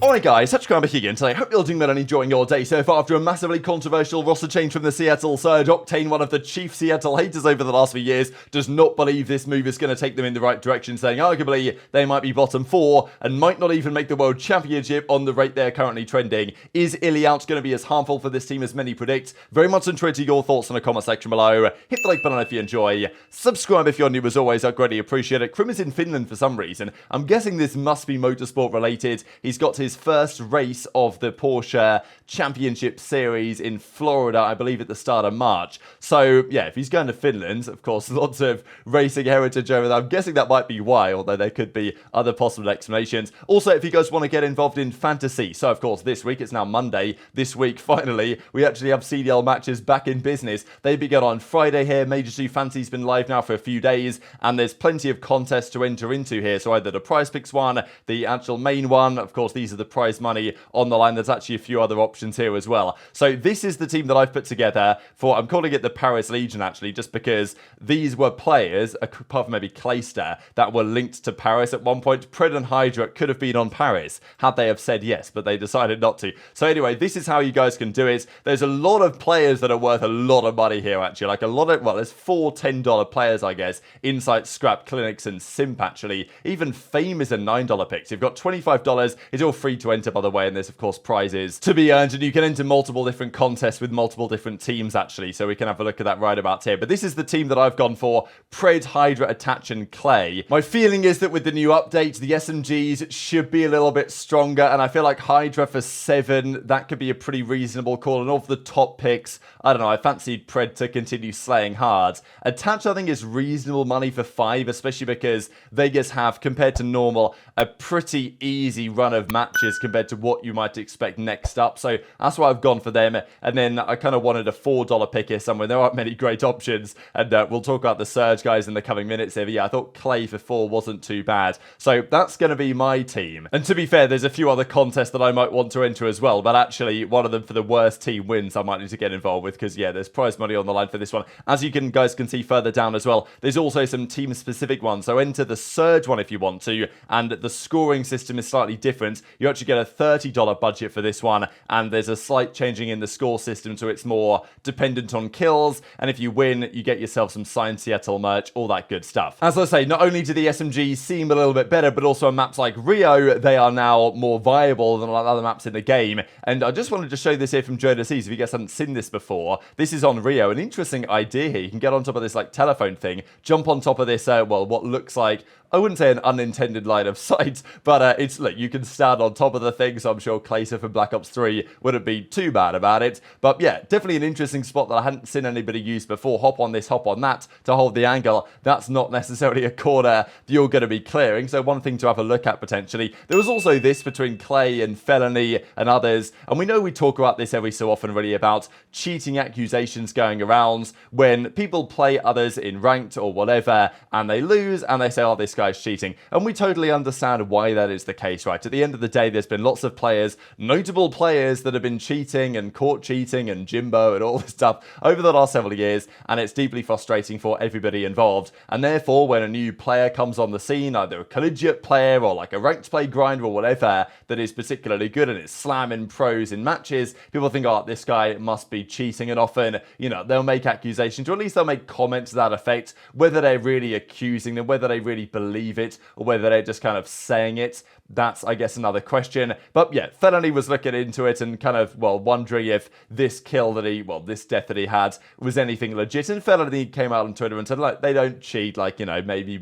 Alright guys, Scrappy again today. Hope you're doing well and enjoying your day so far after a massively controversial roster change from the Seattle Surge. Octane, one of the chief Seattle haters over the last few years, does not believe this move is going to take them in the right direction, saying arguably they might be bottom 4 and might not even make the World Championship on the rate they're currently trending. Is Iliout going to be as harmful for this team as many predict? Very much intrigued to your thoughts in the comment section below. Hit the like button if you enjoy. Subscribe if you're new as always, I'd greatly appreciate it. Kremp is in Finland for some reason. I'm guessing this must be motorsport related. He's got his first race of the Porsche Championship Series in Florida, I believe at the start of March. So yeah, if he's going to Finland, of course, lots of racing heritage over there. I'm guessing that might be why, although there could be other possible explanations. Also, if you guys want to get involved in fantasy, so of course this week, it's now Monday, this week finally, we actually have CDL matches back in business. They begin on Friday here. Major 2 Fantasy's been live now for a few days, and there's plenty of contests to enter into here. So either the prize picks one, the actual main one, of course these are the prize money on the line. There's actually a few other options here as well. So this is the team that I've put together for, I'm calling it the Paris Legion actually, just because these were players, apart from maybe Clayster, that were linked to Paris at one point. Pred and HyDra could have been on Paris had they have said yes, but they decided not to. So anyway, this is how you guys can do it. There's a lot of players that are worth a lot of money here actually, like a lot of, well, there's 4 $10 players I guess, Insight, Scrap, CleanX and Simp actually. Even Fame is a $9 pick. So you've got $25, it's all free to enter by the way, and there's of course prizes to be earned, and you can enter multiple different contests with multiple different teams actually, so we can have a look at that right about here. But this is the team that I've gone for: Pred, HyDra, Attach and Clay. My feeling is that with the new update, the SMGs should be a little bit stronger, and I feel like HyDra for 7, that could be a pretty reasonable call. And of the top picks, I don't know, I fancied Pred to continue slaying hard. Attach I think is reasonable money for 5, especially because Vegas have, compared to normal, a pretty easy run of matches compared to what you might expect next up. So that's why I've gone for them. And then I kind of wanted a $4 pick here somewhere. There aren't many great options, and we'll talk about the Surge guys in the coming minutes here. But yeah, I thought Clay for 4 wasn't too bad. So that's going to be my team. And to be fair, there's a few other contests that I might want to enter as well, but actually one of them for the worst team wins I might need to get involved with, because yeah, there's prize money on the line for this one. As you guys can see further down as well, there's also some team specific ones. So enter the Surge one if you want to, and the scoring system is slightly different. You actually get a $30 budget for this one, and there's a slight changing in the score system, so it's more dependent on kills, and if you win, you get yourself some signed Seattle merch, all that good stuff. As I say, not only do the SMGs seem a little bit better, but also on maps like Rio, they are now more viable than other maps in the game. And I just wanted to show this here from JurNii, so if you guys haven't seen this before, this is on Rio. An interesting idea here. You can get on top of this like telephone thing, jump on top of this, well, what looks like, I wouldn't say an unintended line of sight, but it's, look, you can stand on top of the thing, so I'm sure Clayser from Black Ops 3 wouldn't be too bad about it. But yeah, definitely an interesting spot that I hadn't seen anybody use before. Hop on this, hop on that to hold the angle. That's not necessarily a corner you're going to be clearing, so one thing to have a look at potentially. There was also this between Clay and Felony and others, and we know we talk about this every so often really, about cheating accusations going around when people play others in ranked or whatever, and they lose, and they say, oh, this guy's cheating. And we totally understand why that is the case, right? At the end of the day, there's been lots of players, notable players, that have been cheating and caught cheating, and Jimbo and all this stuff over the last several years, and it's deeply frustrating for everybody involved. And therefore, when a new player comes on the scene, either a collegiate player or like a ranked play grinder or whatever, that is particularly good and is slamming pros in matches, people think, oh, this guy must be cheating. And often, you know, they'll make accusations, or at least they'll make comments to that effect. Whether they're really accusing them, whether they really believe it, or whether they're just kind of saying it, that's, I guess, another question. But yeah, Felony was looking into it and kind of, well, wondering if this kill that he, well, this death that he had was anything legit. And Felony came out on Twitter and said, like, they don't cheat. Like, you know, maybe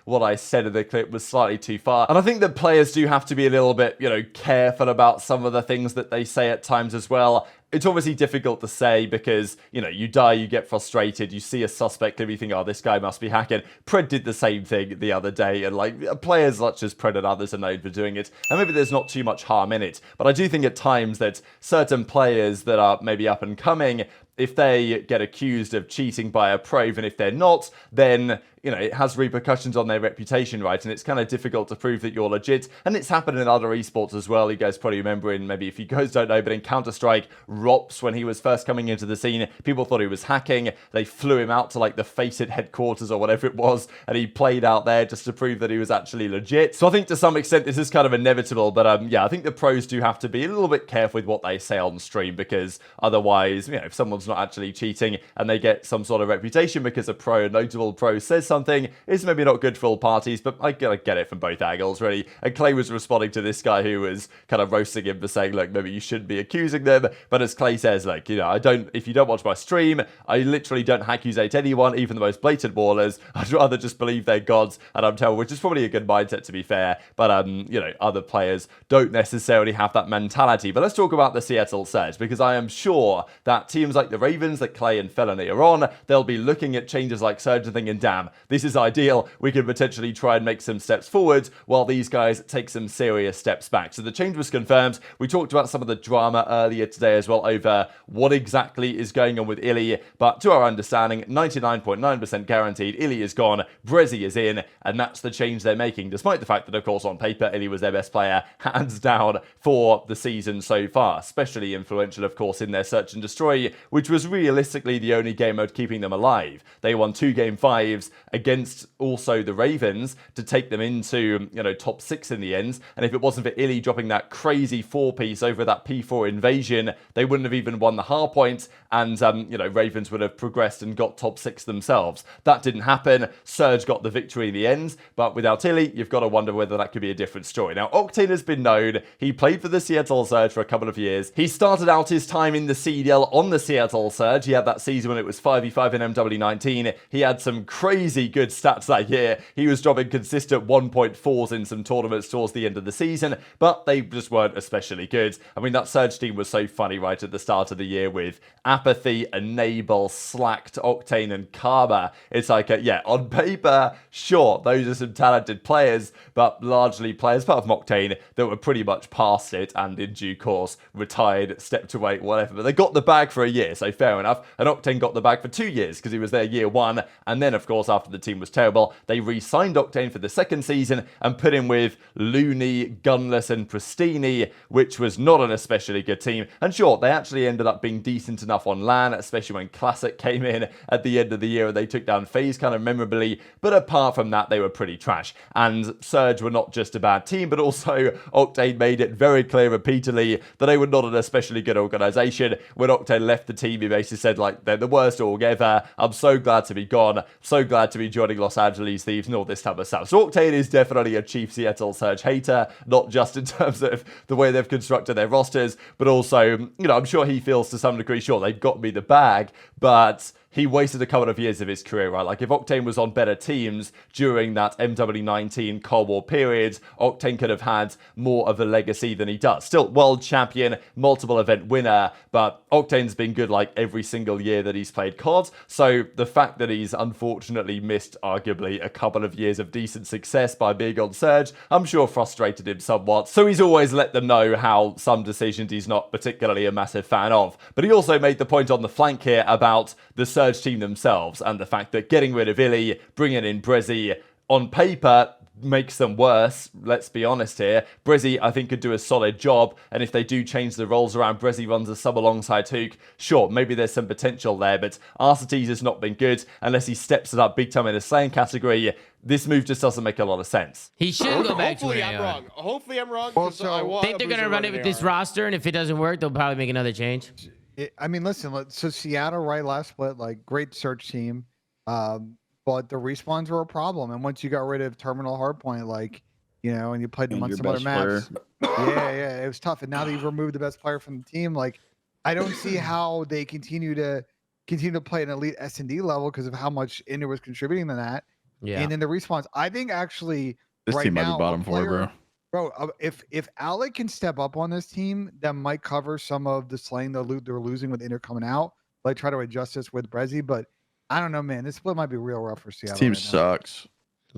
what I said in the clip was slightly too far. And I think that players do have to be a little bit, you know, careful about some of the things that they say at times as well. It's obviously difficult to say because, you know, you die, you get frustrated, you see a suspect and you think, oh, this guy must be hacking. Pred did the same thing the other day, and like players such as Pred and others are known for doing it, and maybe there's not too much harm in it. But I do think at times that certain players that are maybe up and coming, if they get accused of cheating by a pro, even if they're not, then you know, it has repercussions on their reputation, right? And it's kind of difficult to prove that you're legit. And it's happened in other esports as well. You guys probably remember in, maybe if you guys don't know, but in Counter-Strike, Rops, when he was first coming into the scene, people thought he was hacking. They flew him out to like the FaZe headquarters or whatever it was, and he played out there just to prove that he was actually legit. So I think to some extent this is kind of inevitable, but yeah, I think the pros do have to be a little bit careful with what they say on stream, because otherwise, you know, if someone's not actually cheating and they get some sort of reputation because a notable pro says something, it's maybe not good for all parties. But I get it from both angles, really. And Clay was responding to this guy who was kind of roasting him for saying, look, maybe you shouldn't be accusing them. But as Clay says, like, you know, if you don't watch my stream, I literally don't accusate anyone, even the most blatant ballers. I'd rather just believe they're gods, and I'm telling, which is probably a good mindset, to be fair. But you know, other players don't necessarily have that mentality. But let's talk about the Seattle Surge, because I am sure that teams like the Ravens that Clay and Felony are on, they'll be looking at changes like Surge and thinking, damn, this is ideal. We could potentially try and make some steps forward while these guys take some serious steps back. So the change was confirmed. We talked about some of the drama earlier today as well over what exactly is going on with Illy, but to our understanding, 99.9% guaranteed, Illy is gone, aBeZy is in, and that's the change they're making, despite the fact that, of course, on paper, Illy was their best player, hands down, for the season so far. Especially influential, of course, in their Search and Destroy, which was realistically the only game mode keeping them alive. They won 2 Game 5s against also the Ravens to take them into, you know, top 6 in the end. And if it wasn't for Illy dropping that crazy 4-piece over that P4 invasion, they wouldn't have even won the hard point, and you know, Ravens would have progressed and got top 6 themselves. That didn't happen. Surge got the victory in the end, but without Illy, you've got to wonder whether that could be a different story. Now, Octane has been known. He played for the Seattle Surge for a couple of years. He started out his time in the CDL on the Seattle Surge. He had that season when it was 5v5 in MW19. He had some crazy good stats that year. He was dropping consistent 1.4s in some tournaments towards the end of the season, but they just weren't especially good. I mean, that Surge team was so funny right at the start of the year with Apathy, Enable, Slacked, Octane, and Karma. It's like, yeah, on paper, sure, those are some talented players, but largely players, apart from Octane, that were pretty much past it and in due course retired, stepped away, whatever. But they got the bag for a year, so fair enough. And Octane got the bag for 2 years because he was there year 1. And then, of course, after the team was terrible, they re-signed Octane for the second season and put him with Looney, Gunless, and Priestahh, which was not an especially good team. And sure, they actually ended up being decent enough on LAN, especially when Classic came in at the end of the year and they took down FaZe kind of memorably. But apart from that, they were pretty trash. And Surge were not just a bad team, but also Octane made it very clear repeatedly that they were not an especially good organization. When Octane left the team, he basically said, like, they're the worst org ever. I'm so glad to be gone. So glad to be joining Los Angeles Thieves and all this type of stuff. So Octane is definitely a chief Seattle Surge hater, not just in terms of the way they've constructed their rosters, but also, you know, I'm sure he feels to some degree, sure, they've got me the bag, but he wasted a couple of years of his career, right? Like, if Octane was on better teams during that MW19 Cold War period, Octane could have had more of a legacy than he does. Still, world champion, multiple event winner, but Octane's been good like every single year that he's played COD. So the fact that he's unfortunately missed arguably a couple of years of decent success by being on Surge, I'm sure frustrated him somewhat. So he's always let them know how some decisions he's not particularly a massive fan of. But he also made the point on the flank here about the Surge team themselves and the fact that getting rid of Illy, bringing in aBeZy, on paper makes them worse. Let's be honest here. aBeZy, I think, could do a solid job, and if they do change the roles around, aBeZy runs a sub alongside Hook, sure, maybe there's some potential there, but Arcetes has not been good unless he steps it up big time in the slaying category. This move just doesn't make a lot of sense. He should go back to an AR. Wrong. Hopefully I'm wrong. Also, I think they're going to run it with this roster, and if it doesn't work, they'll probably make another change. I mean, listen, so Seattle, right, last split, like, great search team, but the respawns were a problem. And once you got rid of Terminal Hardpoint, like, you know, and you played them on some other maps, yeah, it was tough. And now that you've removed the best player from the team, like, I don't see how they continue to play an elite S&D level because of how much Ender was contributing to that. Yeah. And then the respawns, I think actually this right team might now, be bottom 4, bro. Bro, if Alec can step up on this team, that might cover some of the slaying they're losing with Inter coming out. Like, try to adjust this with aBeZy, but I don't know, man. This split might be real rough for Seattle. This team right now. sucks.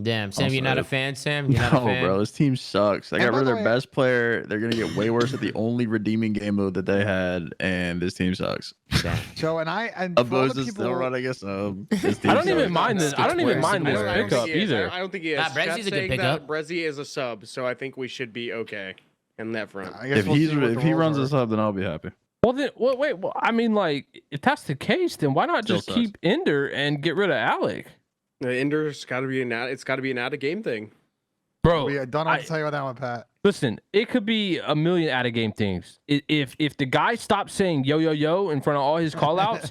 Damn, Sam, Also, you're not a fan, Sam? You're not a No, fan? bro, this team sucks. They And got by rid of the their way- best player. They're gonna get way worse at the only redeeming game mode that they had, and this team sucks. Damn. So and for all the aBeZy people, still running a sub. This team I don't even sucks. mind this. I don't even mind this I don't pickup think he is. either. I don't think he is. Nah, Brezi's Chat's a good saying pickup. that Brezi is a sub, so I think we should be okay in that front. I guess If we'll see what the he roles runs are. a sub, then I'll be happy. Well, then, wait. Well, I mean, like, if that's the case, then why not Still just sucks. keep Ender and get rid of Alec, The Ender's got to be it's got to be an out of game thing. bro? We don't have to tell you about that one, Pat. Listen, it could be a million out of game things. If the guy stops saying yo yo yo in front of all his call outs,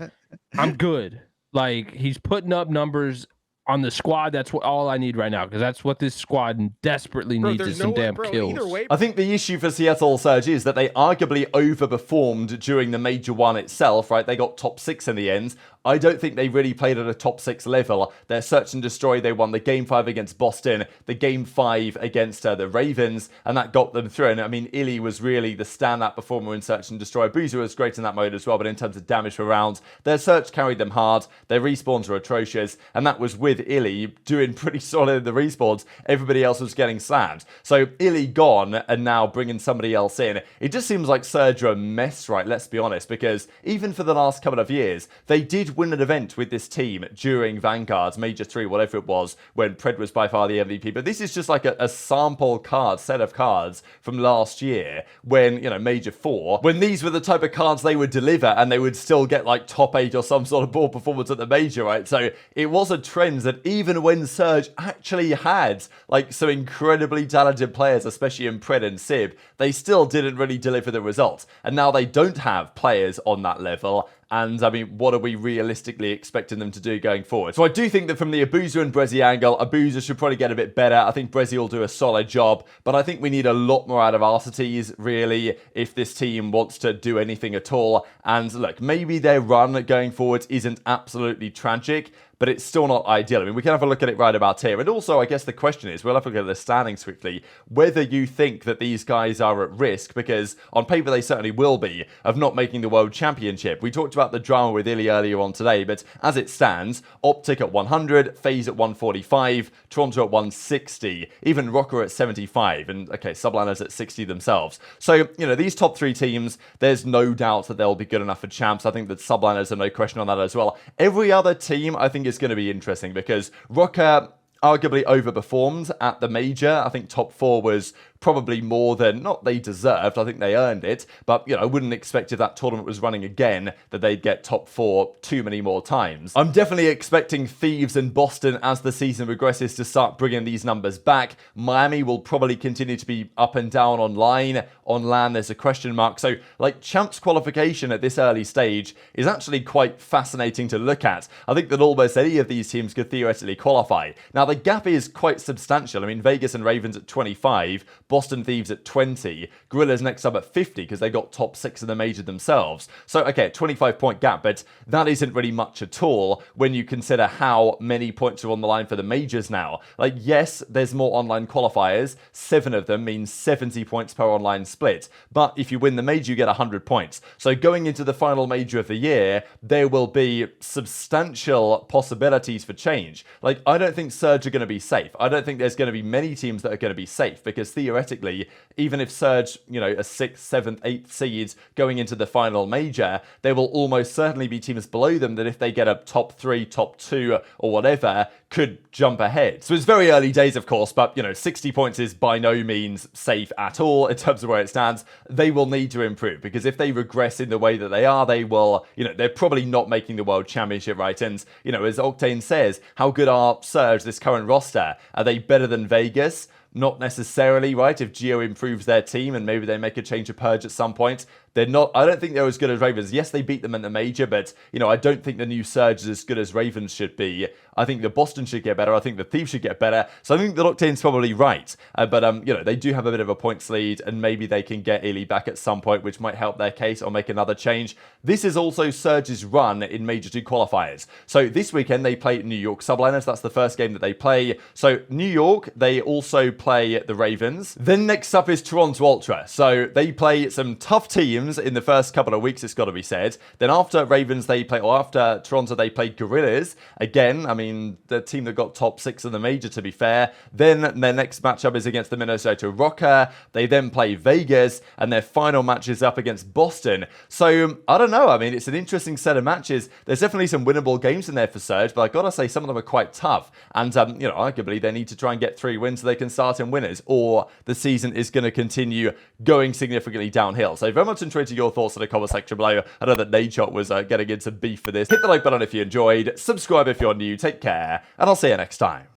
I'm good. Like, he's putting up numbers on the squad. That's all I need right now, because that's what this squad desperately Bro, needs there's is no some way, damn bro. kills. Either way, I think the issue for Seattle Surge is that they arguably overperformed during the Major 1 itself, right? They got top 6 in the end. I don't think they really played at a top 6 level. Their Search and Destroy, they won the Game 5 against Boston, the Game 5 against the Ravens, and that got them through. And I mean, Illy was really the standout performer in Search and Destroy. aBeZy was great in that mode as well, but in terms of damage per round, their Search carried them hard. Their respawns were atrocious, and that was with Illy doing pretty solid in the respawns. Everybody else was getting slammed. So Illy gone, and now bringing somebody else in. It just seems like Surge are a mess, right? Let's be honest, because even for the last couple of years, they did win an event with this team during Vanguard's Major 3, whatever it was, when Pred was by far the MVP. But this is just like a sample card, set of cards from last year when, you know, Major 4, when these were the type of cards they would deliver and they would still get like top 8 or some sort of ball performance at the Major, right? So it was a trend that even when Surge actually had like some incredibly talented players, especially in Pred and Sib, they still didn't really deliver the results. And now they don't have players on that level. And I mean, what are we realistically expecting them to do going forward? So I do think that from the aBeZy and Brezi angle, aBeZy should probably get a bit better. I think Brezi will do a solid job, but I think we need a lot more out of Arcites, really, if this team wants to do anything at all. And look, maybe their run going forward isn't absolutely tragic, but it's still not ideal. I mean, we can have a look at it right about here. And also, I guess the question is, we'll have to look at the standings quickly, whether you think that these guys are at risk, because on paper they certainly will be, of not making the World Championship. We talked about the drama with Illy earlier on today, but as it stands, OpTic at 100, FaZe at 145, Toronto at 160, even Rocker at 75, and okay, Subliners at 60 themselves. So, you know, these top 3 teams, there's no doubt that they'll be good enough for champs. I think that Subliners are no question on that as well. Every other team, I think, is going to be interesting because Rocker arguably overperformed at the Major. I think top 4 was probably more than, not they deserved, I think they earned it, but, you know, I wouldn't expect if that tournament was running again that they'd get top 4 too many more times. I'm definitely expecting Thieves and Boston, as the season progresses, to start bringing these numbers back. Miami will probably continue to be up and down online. On LAN, there's a question mark. So, like, champs qualification at this early stage is actually quite fascinating to look at. I think that almost any of these teams could theoretically qualify. Now, the gap is quite substantial. I mean, Vegas and Ravens at 25, Boston Thieves at 20, Gorillas next up at 50 because they got top 6 in the Major themselves. So, okay, 25-point gap, but that isn't really much at all when you consider how many points are on the line for the Majors now. Like, yes, there's more online qualifiers. 7 of them means 70 points per online split. But if you win the Major, you get 100 points. So going into the final Major of the year, there will be substantial possibilities for change. Like, I don't think Surge are going to be safe. I don't think there's going to be many teams that are going to be safe because theoretically, even if Surge, you know, a 6th, 7th, 8th seed going into the final Major, there will almost certainly be teams below them that if they get a top 3, top 2 or whatever, could jump ahead. So it's very early days, of course, but, you know, 60 points is by no means safe at all in terms of where it stands. They will need to improve because if they regress in the way that they are, they will, you know, they're probably not making the World Championship, right? And, you know, as Octane says, how good are Surge, this current roster? Are they better than Vegas? Not necessarily, right? If Geo improves their team and maybe they make a change of purge at some point, they're not, I don't think they're as good as Ravens. Yes, they beat them in the Major, but, you know, I don't think the new Surge is as good as Ravens should be. I think the Boston should get better. I think the Thieves should get better. So I think the Octane's probably right. But, you know, they do have a bit of a points lead and maybe they can get Illy back at some point, which might help their case or make another change. This is also Surge's run in Major 2 qualifiers. So this weekend they play New York Subliners. That's the first game that they play. So New York, they also play the Ravens. Then next up is Toronto Ultra. So they play some tough teams games in the first couple of weeks, it's got to be said. Then after Ravens, after Toronto, they played Gorillas. Again, I mean, the team that got top 6 in the major, to be fair. Then their next matchup is against the Minnesota Rocker. They then play Vegas, and their final match is up against Boston. So, I don't know. I mean, it's an interesting set of matches. There's definitely some winnable games in there for Surge, but I gotta say, some of them are quite tough. And, arguably, they need to try and get 3 wins so they can start in winners, or the season is going to continue going significantly downhill. So, very much intrigued to your thoughts in the comment section below. I know that Nadeshot was getting into beef for this. Hit the like button if you enjoyed, subscribe if you're new, take care, and I'll see you next time.